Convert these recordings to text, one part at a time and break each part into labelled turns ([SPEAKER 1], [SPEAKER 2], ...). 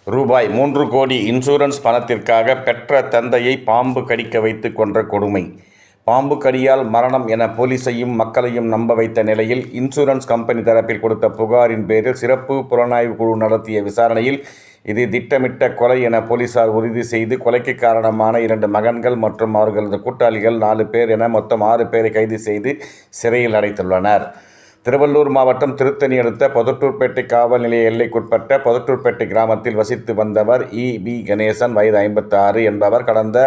[SPEAKER 1] ரூபாய் 3 கோடி இன்சூரன்ஸ் பணத்திற்காக பெற்ற தந்தையை பாம்பு கடிக்க வைத்து கொன்ற கொடுமை. பாம்பு கடியால் மரணம் என போலீசையும் மக்களையும் நம்ப வைத்த நிலையில், இன்சூரன்ஸ் கம்பெனி தரப்பில் கொடுத்த புகாரின் பேரில் சிறப்பு புலனாய்வு குழு நடத்திய விசாரணையில் இது திட்டமிட்ட கொலை என போலீசார் உறுதி செய்து, கொலைக்கு காரணமான 2 மகன்கள் மற்றும் அவர்களது கூட்டாளிகள் 4 பேர் என மொத்தம் 6 பேரை கைது செய்து சிறையில் அடைத்துள்ளனர். திருவள்ளூர் மாவட்டம் திருத்தணி அடுத்த பொதட்டூர்பேட்டை காவல் நிலைய எல்லைக்குட்பட்ட பொதட்டூர்பேட்டை கிராமத்தில் வசித்து வந்தவர் பி. கணேசன், வயது 56 என்பவர் கடந்த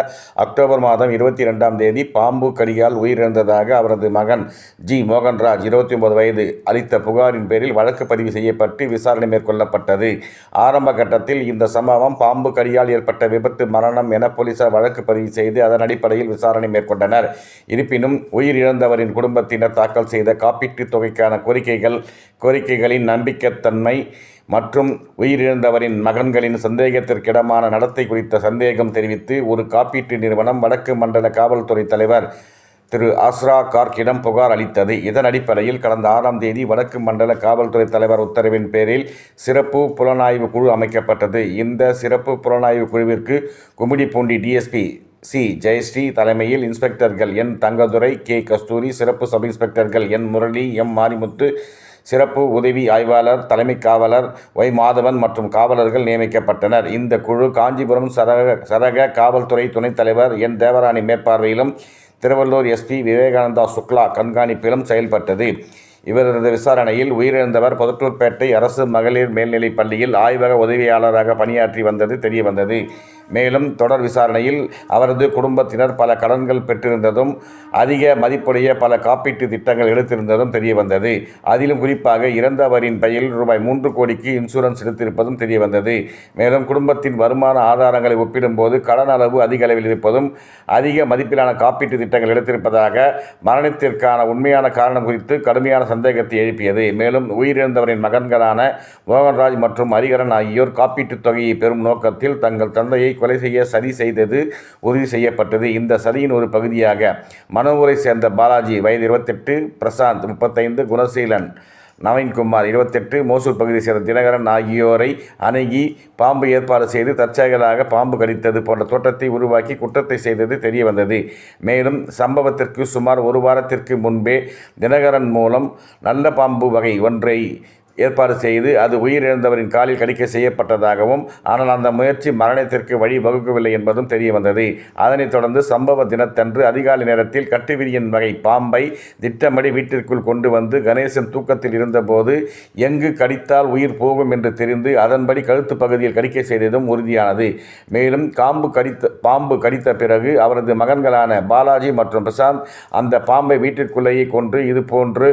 [SPEAKER 1] அக்டோபர் மாதம் 22ஆம் தேதி பாம்பு கடியால் உயிரிழந்ததாக அவரது மகன் ஜி. மோகன்ராஜ், 29 வயது அளித்த புகாரின் பேரில் வழக்கு பதிவு செய்யப்பட்டு விசாரணை மேற்கொள்ளப்பட்டது. ஆரம்ப கட்டத்தில் இந்த சம்பவம் பாம்பு கடியால் ஏற்பட்ட விபத்து மரணம் என போலீசார் வழக்கு பதிவு செய்து அதன் அடிப்படையில் விசாரணை மேற்கொண்டனர். இருப்பினும் உயிரிழந்தவரின் குடும்பத்தினர் தாக்கல் செய்த காப்பீட்டுத் தொகைக்கான கோரிக்கைகளின் நம்பிக்கைத்தன்மை மற்றும் உயிரிழந்தவரின் மகன்களின் சந்தேகத்திற்கிடமான நடத்தை குறித்த சந்தேகம் தெரிவித்து ஒரு காப்பீட்டு நிறுவனம் வடக்கு மண்டல காவல்துறை தலைவர் திரு. ஆஸ்ரா கார்க்கிடம் புகார் அளித்தது. இதன் அடிப்படையில் கடந்த 6ஆம் தேதி வடக்கு மண்டல காவல்துறை தலைவர் உத்தரவின் பேரில் சிறப்பு புலனாய்வு குழு அமைக்கப்பட்டது. இந்த சிறப்பு புலனாய்வு குழுவிற்கு கும்மிடிப்பூண்டி டிஎஸ்பி சி. ஜெயஸ்ரீ தலைமையில் இன்ஸ்பெக்டர்கள் என். தங்கதுரை, கே. கஸ்தூரி, சிறப்பு சப் இன்ஸ்பெக்டர்கள் என். முரளி, எம். மாரிமுத்து, சிறப்பு உதவி ஆய்வாளர், தலைமை காவலர் ஒய். மாதவன் மற்றும் காவலர்கள் நியமிக்கப்பட்டனர். இந்த குழு காஞ்சிபுரம் சரக காவல்துறை துணைத் தலைவர் என். தேவராணி மேற்பார்வையிலும், திருவள்ளூர் எஸ்பி விவேகானந்தா சுக்லா கண்காணிப்பிலும் செயல்பட்டது. இவரது விசாரணையில் உயிரிழந்தவர் பொதட்டூர்பேட்டை அரசு மகளிர் மேல்நிலைப் பள்ளியில் ஆய்வக உதவியாளராக பணியாற்றி வந்தது தெரியவந்தது. மேலும் தொடர் விசாரணையில் அவரது குடும்பத்தினர் பல கடன்கள் பெற்றிருந்ததும், அதிக மதிப்புடைய பல காப்பீட்டு திட்டங்கள் எடுத்திருந்ததும் தெரியவந்தது. அதிலும் குறிப்பாக இறந்தவரின் பெயரில் ரூபாய் 3 கோடிக்கு இன்சூரன்ஸ் எடுத்திருப்பதும் தெரியவந்தது. மேலும் குடும்பத்தின் வருமான ஆதாரங்களை ஒப்பிடும்போது கடன் அளவு அதிக அளவில் இருப்பதும், அதிக மதிப்பிலான காப்பீட்டு திட்டங்கள் எடுத்திருப்பதாக மரணத்திற்கான உண்மையான காரணம் குறித்து கடுமையான சந்தேகத்தை எழுப்பியது. மேலும் உயிரிழந்தவரின் மகன்களான மோகன்ராஜ் மற்றும் ஹரிகரன் ஆகியோர் காப்பீட்டுத் தொகையை பெறும் நோக்கத்தில் தங்கள் தந்தையை கொலை செய்ய சதி செய்தது உறுதி செய்யப்பட்டது. இந்த சதியின் ஒரு பகுதியாக மனோவூரை சேர்ந்த பாலாஜி, வயது 28, பிரசாந்த் 35, குணசீலன், நவீன்குமார் 28, மோசூர் பகுதியை சேர்ந்த தினகரன் ஆகியோரை அணுகி பாம்பு ஏற்பாடு செய்து தற்செயலாக பாம்பு கடித்தது போன்ற தோற்றத்தை உருவாக்கி குற்றத்தை செய்தது தெரியவந்தது. மேலும் சம்பவத்திற்கு சுமார் 1 வாரத்திற்கு முன்பே தினகரன் மூலம் நல்ல பாம்பு வகை ஒன்றை ஏற்பாடு செய்து அது உயிரிழந்தவரின் காலில் கடிக்க செய்யப்பட்டதாகவும், ஆனால் அந்த முயற்சி மரணத்திற்கு வழி வகுக்கவில்லை என்பதும் தெரியவந்தது. அதனைத் தொடர்ந்து சம்பவ தினத்தன்று அதிகாலை நேரத்தில் கட்டுவிரியன் வகை பாம்பை திட்டமிடி வீட்டிற்குள் கொண்டு வந்து கணேசன் தூக்கத்தில் இருந்தபோது எங்கு கடித்தால் உயிர் போகும் என்று தெரிந்து அதன்படி கழுத்து பகுதியில் கடிக்க செய்ததும் உறுதியானது. மேலும் பாம்பு கடித்த பிறகு அவரது மகன்களான பாலாஜி மற்றும் பிரசாந்த் அந்த பாம்பை வீட்டிற்குள்ளேயே கொன்று இதுபோன்று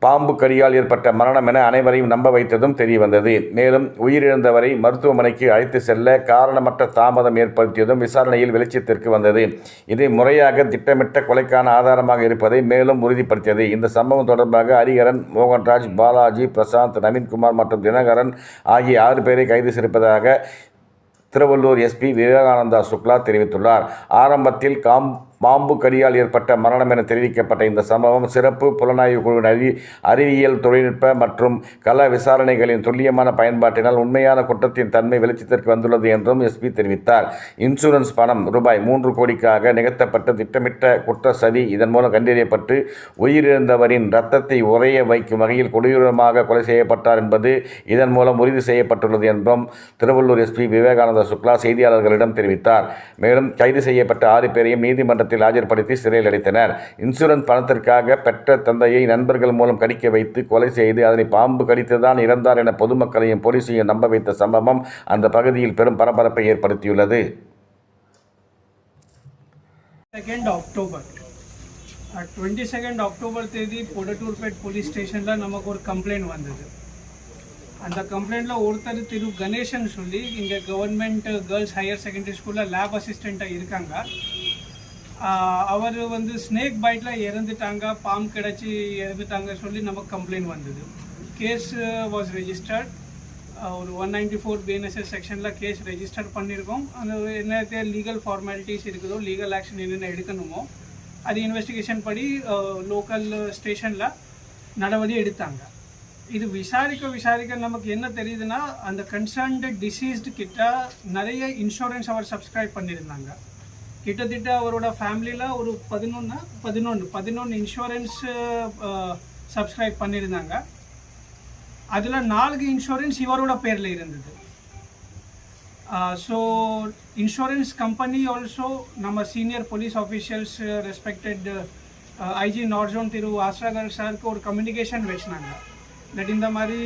[SPEAKER 1] பாம்பு கடியால் ஏற்பட்ட மரணம் என அனைவரையும் நம்ப வைத்ததும் தெரியவந்தது. மேலும் உயிரிழந்தவரை மருத்துவமனைக்கு அழைத்து செல்ல காரணமற்ற தாமதம் ஏற்படுத்தியதும் விசாரணையில் வெளிச்சத்திற்கு வந்தது. இது முறையாக திட்டமிட்ட கொலைக்கான ஆதாரமாக இருப்பதை மேலும் உறுதிப்படுத்தியது. இந்த சம்பவம் தொடர்பாக ஹரிகரன், மோகன்ராஜ், பாலாஜி, பிரசாந்த், நவீன்குமார் மற்றும் தினகரன் ஆகிய 6 பேரை கைது செய்திருப்பதாக திருவள்ளூர் எஸ்பி விவேகானந்தா சுக்லா தெரிவித்துள்ளார். ஆரம்பத்தில் பாம்பு கடியால் ஏற்பட்ட மரணம் என தெரிவிக்கப்பட்ட இந்த சம்பவம் சிறப்பு புலனாய்வு குழுவின் அறிவியல் தொழில்நுட்ப மற்றும் கள விசாரணைகளின் துல்லியமான பயன்பாட்டினால் உண்மையான குற்றத்தின் தன்மை வெளிச்சத்திற்கு வந்துள்ளது என்றும் எஸ்பி தெரிவித்தார். இன்சூரன்ஸ் பணம் ரூபாய் 3 கோடிக்காக நிகழ்த்தப்பட்ட திட்டமிட்ட குற்ற சதி இதன் மூலம் கண்டறியப்பட்டு உயிரிழந்தவரின் இரத்தத்தை உறைய வைக்கும் வகையில் கொடூரமாக கொலை செய்யப்பட்டார் என்பது இதன் மூலம் உறுதி செய்யப்பட்டுள்ளது என்றும் திருவள்ளூர் எஸ்பி விவேகானந்தா சுக்லா செய்தியாளர்களிடம் தெரிவித்தார். மேலும் கைது செய்யப்பட்ட 6 பேரையும் நீதிமன்ற ஆஜர்படுத்தி சிறையில் அடைத்தனர். இன்சூரன்ஸ் பணத்திற்காக பெற்ற தந்தையை நண்பர்கள் மூலம் கடிக்க வைத்து கொலை செய்து அதனை பாம்பு கடித்துதான் இறந்தார் என பொதுமக்களையும் போலீசையும் நம்ப வைத்த சம்பவம் அந்த பகுதியில் பெரும் பரபரப்பை ஏற்படுத்தியுள்ளது.
[SPEAKER 2] அக்டோபர் தேதி பொடட்டூர்பேட் போலீஸ் ஸ்டேஷனில் நமக்கு ஒரு கம்ப்ளைண்ட் வந்தது. அந்த கம்ப்ளைண்ட்டில் ஒருத்தர் திரு கணேசன் சொல்லி இங்கே கவர்மெண்ட் கேர்ள்ஸ் ஹையர் செகண்டரி ஸ்கூலில் லேப் அசிஸ்டண்ட்டாக இருக்காங்க. அவர் ஸ்னேக் பைட்டில் இறந்துட்டாங்க, பாம்பு கிடச்சி இறந்துட்டாங்க சொல்லி நமக்கு கம்ப்ளைண்ட் வந்தது. Case was registered. ஒரு 194 BNSS செக்ஷனில் கேஸ் ரெஜிஸ்டர் பண்ணியிருக்கோம். அந்த என்ன லீகல் ஃபார்மாலிட்டிஸ் இருக்குதோ, லீகல் ஆக்ஷன் என்னென்ன எடுக்கணுமோ அது இன்வெஸ்டிகேஷன் படி லோக்கல் ஸ்டேஷனில் நடவடிக்கை எடுத்தாங்க. இது விசாரிக்க நமக்கு என்ன தெரியுதுன்னா, அந்த கன்சர்ன்டு டிசீஸ்டு கிட்ட நிறைய இன்சூரன்ஸ் அவர் சப்ஸ்கிரைப் பண்ணியிருந்தாங்க. கிட்டத்தட்ட அவரோட ஃபேமிலியில் ஒரு 11 இன்சூரன்ஸ் சப்ஸ்கிரைப் பண்ணியிருந்தாங்க. அதில் 4 இன்சூரன்ஸ் இவரோட பேரில் இருந்தது. ஸோ இன்சூரன்ஸ் கம்பெனி ஆல்சோ நம்ம senior police officials respected IG north zone திரு ஆஸ்ராகர் சாருக்கு ஒரு கம்யூனிகேஷன் வச்சினாங்க. தட் இந்த மாதிரி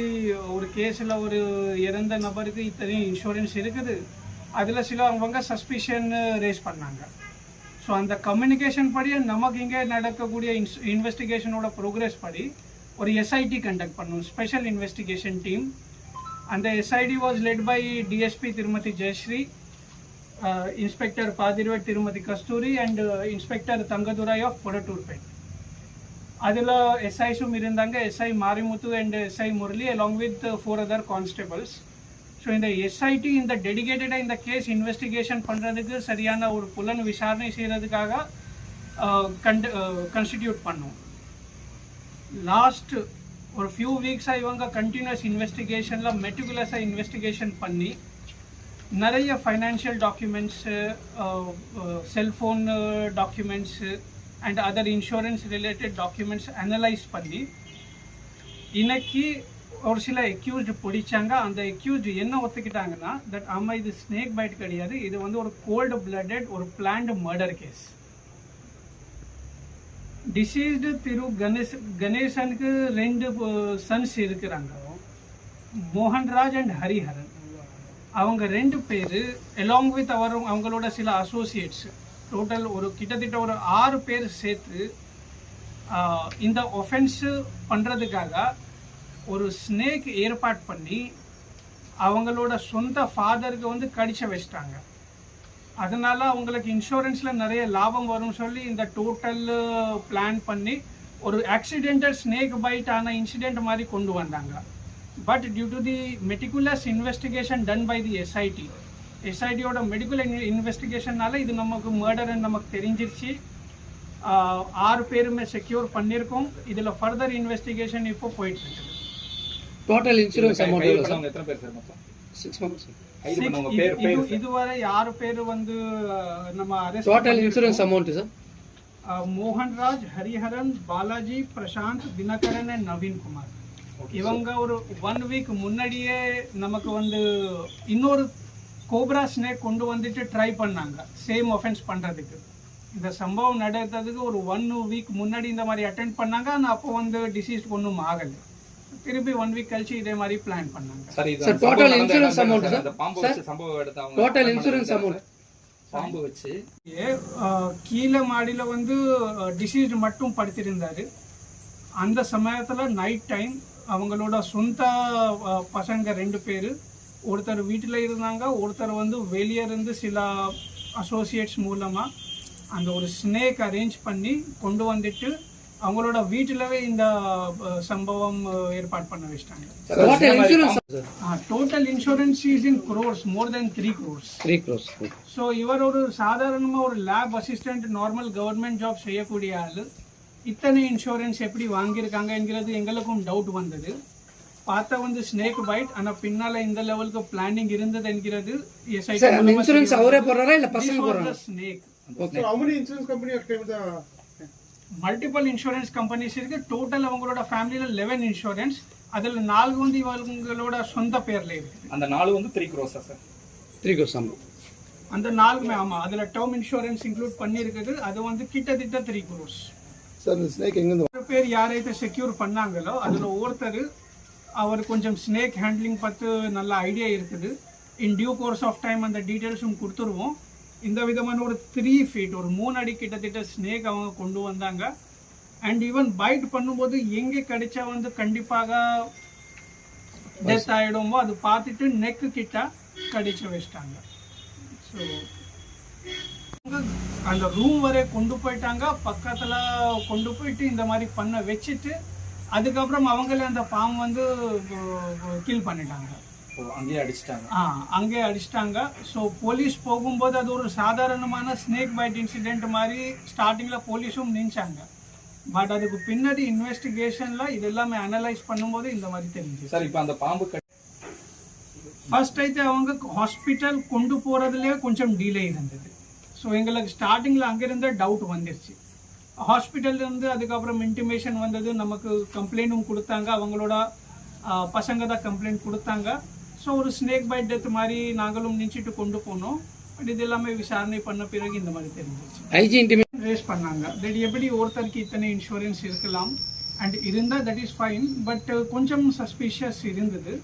[SPEAKER 2] ஒரு கேஸில் ஒரு இறந்த நபருக்கு இத்தனையும் இன்சூரன்ஸ் இருக்குது, அதில் சில அவங்க சஸ்பிஷன் ரேஸ் பண்ணாங்க. ஸோ அந்த கம்யூனிகேஷன் படி நமக்கு இங்கே நடக்கக்கூடிய இன்வெஸ்டிகேஷனோட ப்ரோக்ரஸ் படி ஒரு எஸ்ஐடி கண்டக்ட் பண்ணோம், ஸ்பெஷல் இன்வெஸ்டிகேஷன் டீம். அந்த SIT was led by DSP Thirumathi Jayashree, inspector Pathirvedu Thirumathi Kasthuri and inspector Thangadurai of Podatturpet. அதில் எஸ்ஐஸும் இருந்தாங்க, SI Marimuthu and SI Murali along with 4 other constables. So இந்த எஸ்ஐடி இந்த டெடிகேட்டடாக இந்த கேஸ் இன்வெஸ்டிகேஷன் பண்ணுறதுக்கு சரியான ஒரு புலன் விசாரணை செய்கிறதுக்காக கன்ஸ்டிடியூட் பண்ணோம். லாஸ்ட் ஒரு ஃபியூ வீக்ஸாக இவங்க கண்டினியூஸ் இன்வெஸ்டிகேஷனில் மெட்டிகுலஸாக இன்வெஸ்டிகேஷன் பண்ணி நிறைய financial documents, cellphone documents and other insurance related documents analyse பண்ணி இன்னைக்கு ஒரு சில அக்யூஸ்டு பிடிச்சாங்க. அந்த அக்யூஸ்டு என்ன ஒத்துக்கிட்டாங்கன்னா, தட் ஆமாம் இது ஸ்னேக் பைட் கிடையாது, இது வந்து ஒரு கோல்டு பிளட்டட் ஒரு பிளான்டு மர்டர் கேஸ். டிசீஸ்டு திரு கணேசனுக்கு 2 சன்ஸ் இருக்கிறாங்க, மோகன்ராஜ் அண்ட் ஹரிஹரன். அவங்க 2 பேர் அலாங் வித் அவங்களோட சில அசோசியேட்ஸ், டோட்டல் ஒரு கிட்டத்தட்ட ஒரு 6 பேர் சேர்த்து இந்த ஒஃபென்ஸு பண்ணுறதுக்காக ஒரு ஸ்னேக் ஏற்பாடு பண்ணி அவங்களோட சொந்த ஃபாதருக்கு வந்து கடிச்ச வச்சிட்டாங்க. அதனால் அவங்களுக்கு இன்சூரன்ஸில் நிறைய லாபம் வரும்னு சொல்லி இந்த டோட்டல் பிளான் பண்ணி ஒரு ஆக்சிடென்டல் ஸ்னேக் பைட் ஆன இன்சிடெண்ட் மாதிரி கொண்டு வந்தாங்க. But due to the meticulous investigation done by the எஸ்ஐடியோட மெடிக்கல் இன்வெஸ்டிகேஷன்னால இது நமக்கு மர்டர்ன்னு நமக்கு தெரிஞ்சிருச்சு. 6 பேருமே செக்யூர் பண்ணியிருக்கோம். இதில் ஃபர்தர் இன்வெஸ்டிகேஷன் இப்போ போயிட்டு இருக்குது.
[SPEAKER 3] டோட்டல் இன்சூரன்ஸ் அமௌண்ட் எத்தனை பேர் சார் மொத்தம்? 6 members.
[SPEAKER 2] இதுவரை 6 பேர் வந்து நம்ம arrest.
[SPEAKER 3] Total insurance amount sir?
[SPEAKER 2] Mohanraj, Hariharan, Balaji, Prashanth, Dinakaran and Naveen Kumar. இவங்க ஒரு 1 வீக் முன்னாடியே நமக்கு வந்து இன்னொரு கோப்ரா ஸ்னேக் கொண்டு வந்துட்டு ட்ரை பண்ணாங்க சேம் ஒஃபென்ஸ் பண்ணுறதுக்கு. இந்த சம்பவம் நடக்கிறதுக்கு ஒரு 1 வீக் முன்னாடி இந்த மாதிரி அட்டென்ட் பண்ணாங்க. ஆனால் அப்போ வந்து டிசீஸ் ஒன்றும் ஆகலை. திருப்பி 1 வீக் கழிச்சு இதே மாதிரி பிளான் பண்ணாங்க.
[SPEAKER 3] Sir total insurance amount sir? பாம்பு வச்சு சம்பவம் எடுத்தாங்க. டோட்டல் இன்சூரன்ஸ் அமௌண்ட் பாம்பு வச்சு
[SPEAKER 2] கீழே மாடியில் வந்து டிசீஸ் மட்டும் படுத்திருந்தாரு. அந்த சமயத்தில் நைட் டைம் அவங்களோட சொந்த பசங்க 2 பேர், ஒருத்தர் வீட்டில் இருந்தாங்க, ஒருத்தர் வந்து வெளியே இருந்து சில அசோசியேட்ஸ் மூலமாக அந்த ஒரு ஸ்னேக் அரேஞ்ச் பண்ணி கொண்டு வந்துட்டு அவங்களோட வீட்டிலவே இந்த சம்பவம் ஏற்பாடு பண்ண வச்சிட்டாங்க. Total insurance is in crores, more than 3 crores.
[SPEAKER 3] 3 crores.
[SPEAKER 2] So இவர் ஒரு சாதாரணமாக ஒரு lab assistant normal government job செய்யக்கூடிய ஆள் இத்தனை இன்சூரன்ஸ் எப்படி வாங்கியிருக்காங்க என்கிறது எங்களுக்கும் டவுட் வந்தது. பார்த்தா வந்து ஸ்னேக் பைட், ஆனால் பின்னால இந்த லெவலுக்கு பிளானிங் இருந்தது என்கிறது
[SPEAKER 3] இன்சூரன்ஸ் அவரே போடுறாரா இல்ல பசங்க போடுறாங்க?
[SPEAKER 2] Snake.
[SPEAKER 4] So how many insurance company have claimed the
[SPEAKER 2] multiple insurance companies இருக்கு. டோட்டல் அவங்களோட ஃபேமிலியில் 11 இன்சூரன்ஸ், அதில் 4 வந்து இவங்களோட சொந்த பேர்ல இருக்கு.
[SPEAKER 5] அந்த 4 வந்து 3 crores சார்?
[SPEAKER 3] 3 crores ஆமாம்.
[SPEAKER 2] அந்த 4மே ஆமாம், அதில் டேர்ம் இன்சூரன்ஸ் இன்க்ளூட் பண்ணியிருக்குது. அது வந்து கிட்டத்தட்ட 3 crores.
[SPEAKER 4] சார் இந்த ஸ்னேக் எங்க இருந்து
[SPEAKER 2] பேர் யாரைతే செக்யூர் பண்ணாங்களோ அதில் ஒருத்தர் அவர் கொஞ்சம் ஸ்னேக் ஹேண்ட்லிங் பற்றி நல்ல ஐடியா இருக்குது. In due course of time அந்த டீட்டெயில்ஸும் கொடுத்துருவோம். இந்த விதமான ஒரு 3 feet ஒரு 3 அடி கிட்டத்தட்ட ஸ்னேக் அவங்க கொண்டு வந்தாங்க. அண்ட் ஈவன் பைட் பண்ணும்போது எங்கே கிடைச்சா வந்து கண்டிப்பாக டெத் ஆகிடுமோ அது பார்த்துட்டு நெக்கு கிட்ட கடிச்சு வச்சிட்டாங்க. ஸோ அந்த ரூம் வரை கொண்டு போயிட்டாங்க, பக்கத்தில் கொண்டு போயிட்டு இந்த மாதிரி பண்ண வச்சுட்டு அதுக்கப்புறம் அவங்களே அந்த பாம்பு வந்து கில் பண்ணிட்டாங்க. அங்கே அடிச்சிட்டாங்க. ஸோ போலீஸ் போகும்போது அது ஒரு சாதாரணமான ஸ்னேக் பைட் இன்சிடென்ட் மாதிரி ஸ்டார்டிங்கில் போலீஸும் நினைச்சாங்க. பட் அதுக்கு பின்னாடி இன்வெஸ்டிகேஷன்ல இது எல்லாமே அனலைஸ் பண்ணும்போது இந்த மாதிரி தெரிஞ்சு
[SPEAKER 3] சார் இப்போ அந்த பாம்பு
[SPEAKER 2] ஃபர்ஸ்ட் అయితే அவங்க ஹாஸ்பிட்டல் கொண்டு போகிறதுலேயே கொஞ்சம் டிலே இருந்தது. ஸோ எங்களுக்கு ஸ்டார்டிங்கில் அங்கேருந்து டவுட் வந்துருச்சு. ஹாஸ்பிட்டல்லேருந்து அதுக்கப்புறம் இன்டிமேஷன் வந்தது, நமக்கு கம்ப்ளைண்ட்டும் கொடுத்தாங்க, அவங்களோட பசங்க தான் கம்ப்ளைண்ட் கொடுத்தாங்க. ஸோ ஒரு ஸ்னேக் பைட் டெத் மாதிரி நாங்களும் நினச்சிட்டு கொண்டு போனோம். பட் இது எல்லாமே விசாரணை பண்ண பிறகு இந்த மாதிரி தெரிஞ்சிச்சு.
[SPEAKER 3] ஐஜி இன்டிமேஷன்
[SPEAKER 2] ரேஸ் பண்ணாங்க. தட் எப்படி ஒருத்தருக்கு இத்தனை இன்சூரன்ஸ் இருக்கலாம் அண்ட் இருந்தால் தட் இஸ் ஃபைன். பட் கொஞ்சம் சஸ்பீஷியஸ் இருந்தது.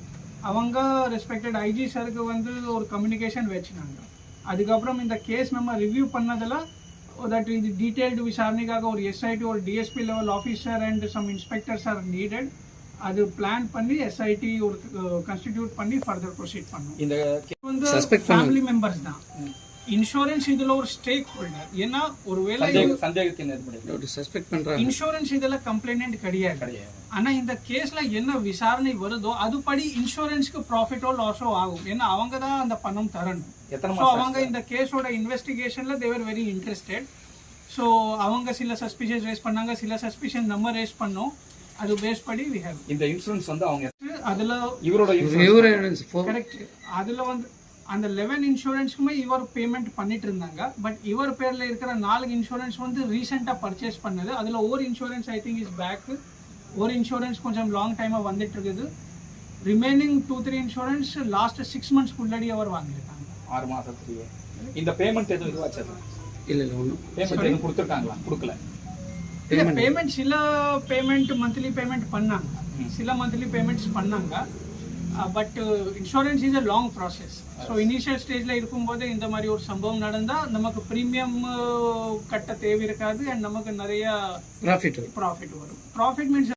[SPEAKER 2] அவங்க ரெஸ்பெக்டட் ஐஜி சாருக்கு வந்து ஒரு கம்யூனிகேஷன் வச்சுனாங்க. அதுக்கப்புறம் இந்த கேஸ் நம்ம ரிவ்யூ பண்ணதில் தட் இது டீட்டெயில்டு விசாரணைக்காக ஒரு எஸ்ஐடி ஒரு DSP level officer and some inspectors are needed. அது பிளான் பண்ணி எஸ்ஐடி ஒரு கன்ஸ்டிடியூட் பண்ணி ஃபர்தர் ப்ரொசீட் பண்ணோம்.
[SPEAKER 3] இந்த
[SPEAKER 2] வந்து ஃபேமிலி மெம்பர்ஸ் தான். இன்சூரன்ஸ் இதுல ஒரு ஸ்டேக் ஹோல்டர். ஏன்னா ஒருவேளை
[SPEAKER 3] சஸ்பெக்ட் பண்றாங்க
[SPEAKER 2] இன்சூரன்ஸ் இதுல கம்ப்ளைண்ட் கிடையாது. ஆனா இந்த கேஸ்ல என்ன விசாரணை வருதோ அதுபடி இன்சூரன்ஸ்க்கு ப்ராஃபிட்டோ லாஸோ ஆகும். ஏன்னா அவங்க தான் அந்த பணம் தரணும். ஸோ அவங்க இந்த கேஸோட இன்வெஸ்டிகேஷன்ல தேவர் வெரி இன்ட்ரெஸ்டட். ஸோ அவங்க சில சஸ்பிஷன் ரேஸ் பண்ணாங்க, சில சஸ்பிஷன் நம்ம ரேஸ் பண்ணோம். அது பேஸ் படி வி ஹேவ்
[SPEAKER 3] இந்த இன்சூரன்ஸ் வந்து அவங்க
[SPEAKER 2] அதுல
[SPEAKER 3] இவரோட இன்சூரன்ஸ்
[SPEAKER 2] கரெக்ட். அதுல வந்து அந்த 11 இன்சூரன்ஸ்க்குமே இவர் பேமெண்ட் பண்ணிட்டு இருந்தாங்க. பட் இவர் பேர்ல இருக்கிற 4 இன்சூரன்ஸ் வந்து ரீசெண்டா பர்ச்சேஸ் பண்ணது. அதுல ஒரு insurance I think is back, ஒரு இன்சூரன்ஸ் கொஞ்சம் லாங் டைமா வந்துட்டு இருக்குது. ரிமைனிங் 2-3 இன்சூரன்ஸ் லாஸ்ட் 6 months முன்னாடி அவர் வாங்கியிருக்காங்க.
[SPEAKER 3] 6 மாசத்துலயே. இந்த பேமெண்ட் எதுவும் இதுவாச்சா சார்? இல்ல ஒன்றும் பேமெண்ட் எதுவும் கொடுத்துருக்காங்களா? கொடுக்கல.
[SPEAKER 2] பேமெண்ட் சில பேமெண்ட் மந்த்லி பேமெண்ட் பண்ணாங்க, சில மந்த்லி பேமெண்ட்ஸ் பண்ணாங்க. But insurance is a long process. So initial ஸ்டேஜில் இருக்கும்போது இந்த மாதிரி ஒரு சம்பவம் நடந்தால் நமக்கு ப்ரீமியம் கட்ட தேவை இருக்காது அண்ட் நமக்கு நிறைய ப்ராஃபிட் வரும். Profit means